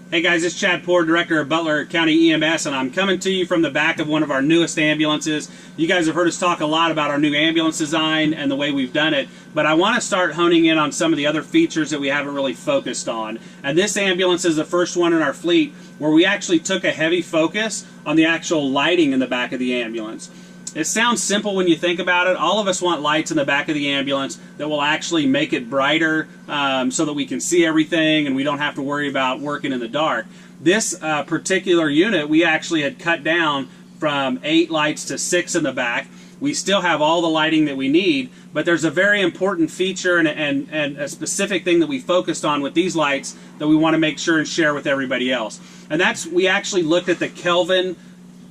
Hey guys, it's Chad Pore, Director of Butler County EMS, and I'm coming to you from the back of one of our newest ambulances. You guys have heard us talk a lot about our new ambulance design and the way we've done it, but I want to start honing in on some of the other features that we haven't really focused on. And this ambulance is the first one in our fleet where we actually took a heavy focus on the actual lighting in the back of the ambulance. It sounds simple when you think about it. All of us want lights in the back of the ambulance that will actually make it brighter so that we can see everything and we don't have to worry about working in the dark. This particular unit, we actually had cut down from 8 lights to 6 in the back. We still have all the lighting that we need, but there's a very important feature and a specific thing that we focused on with these lights that we want to make sure and share with everybody else. And that's, we actually looked at the Kelvin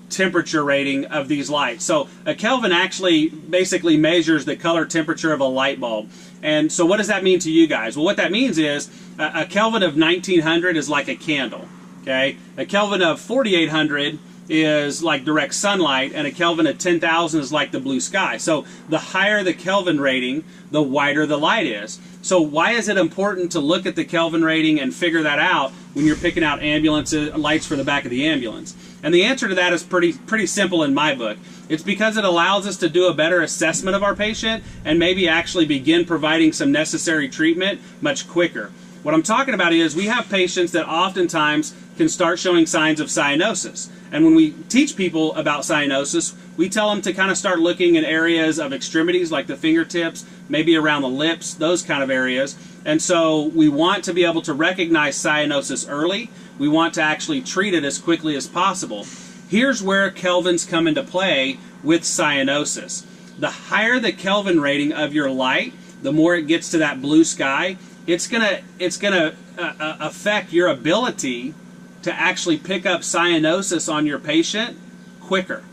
temperature rating of these lights. So a Kelvin actually basically measures the color temperature of a light bulb. And so what does that mean to you guys? Well, what that means is a Kelvin of 1900 is like a candle. Okay, a Kelvin of 4800 is like direct sunlight, and a Kelvin of 10,000 is like the blue sky. So the higher the Kelvin rating, the wider the light is. So why is it important to look at the Kelvin rating and figure that out when you're picking out ambulance lights for the back of the ambulance? And the answer to that is pretty simple in my book. It's because it allows us to do a better assessment of our patient and maybe actually begin providing some necessary treatment much quicker. What I'm talking about is we have patients that oftentimes can start showing signs of cyanosis. And when we teach people about cyanosis, we tell them to kind of start looking in areas of extremities like the fingertips, maybe around the lips, those kind of areas. And so we want to be able to recognize cyanosis early. We want to actually treat it as quickly as possible. Here's where Kelvins come into play with cyanosis. The higher the Kelvin rating of your light, the more it gets to that blue sky, it's gonna affect your ability to actually pick up cyanosis on your patient quicker.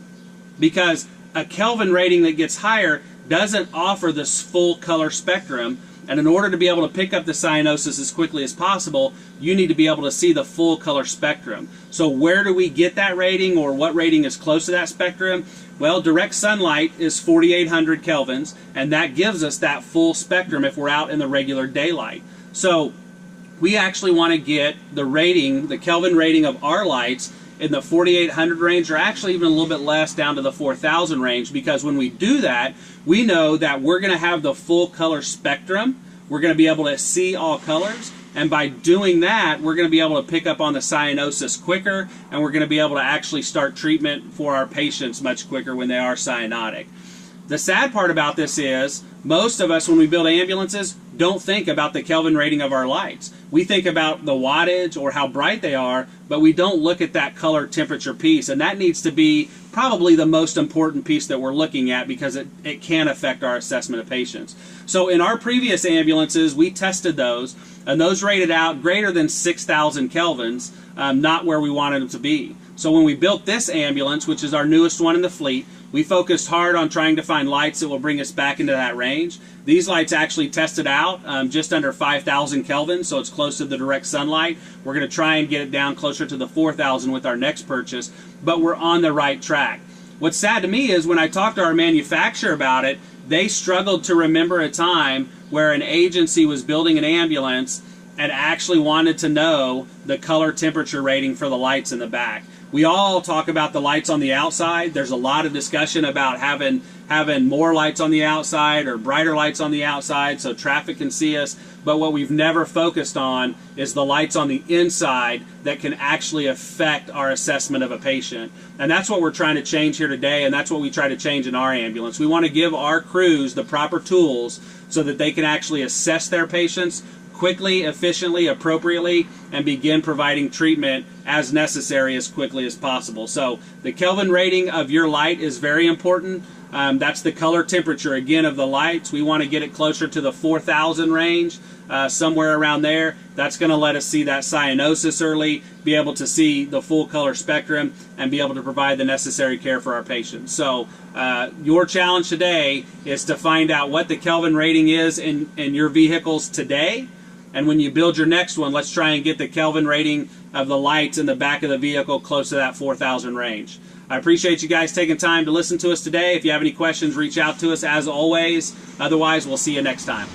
Because a Kelvin rating that gets higher doesn't offer this full color spectrum, and in order to be able to pick up the cyanosis as quickly as possible, you need to be able to see the full color spectrum. So where do we get that rating, or what rating is close to that spectrum? Well, direct sunlight is 4800 kelvins, and that gives us that full spectrum if we're out in the regular daylight. So we actually want to get the rating, the Kelvin rating of our lights in the 4800 range, or actually even a little bit less, down to the 4000 range, because when we do that, we know that we're going to have the full color spectrum. We're going to be able to see all colors, and by doing that, we're going to be able to pick up on the cyanosis quicker, and we're going to be able to actually start treatment for our patients much quicker when they are cyanotic. The sad part about this is most of us, when we build ambulances, don't think about the Kelvin rating of our lights. We think about the wattage or how bright they are, but we don't look at that color temperature piece, and that needs to be probably the most important piece that we're looking at, because it can affect our assessment of patients. So in our previous ambulances, we tested those, and those rated out greater than 6,000 kelvins, not where we wanted them to be. So when we built this ambulance, which is our newest one in the fleet, we focused hard on trying to find lights that will bring us back into that range. These lights actually tested out just under 5,000 kelvin, so it's close to the direct sunlight. We're going to try and get it down closer to the 4,000 with our next purchase, but we're on the right track. What's sad to me is when I talked to our manufacturer about it, they struggled to remember a time where an agency was building an ambulance and actually wanted to know the color temperature rating for the lights in the back. We all talk about the lights on the outside. There's a lot of discussion about having more lights on the outside or brighter lights on the outside so traffic can see us. But what we've never focused on is the lights on the inside that can actually affect our assessment of a patient. And that's what we're trying to change here today, and that's what we try to change in our ambulance. We want to give our crews the proper tools so that they can actually assess their patients quickly, efficiently, appropriately, and begin providing treatment as necessary as quickly as possible. So the Kelvin rating of your light is very important. That's the color temperature, again, of the lights. We want to get it closer to the 4,000 range, somewhere around there. That's going to let us see that cyanosis early, be able to see the full color spectrum, and be able to provide the necessary care for our patients. So your challenge today is to find out what the Kelvin rating is in your vehicles today. And when you build your next one, let's try and get the Kelvin rating of the lights in the back of the vehicle close to that 4,000 range. I appreciate you guys taking time to listen to us today. If you have any questions, reach out to us as always. Otherwise, we'll see you next time.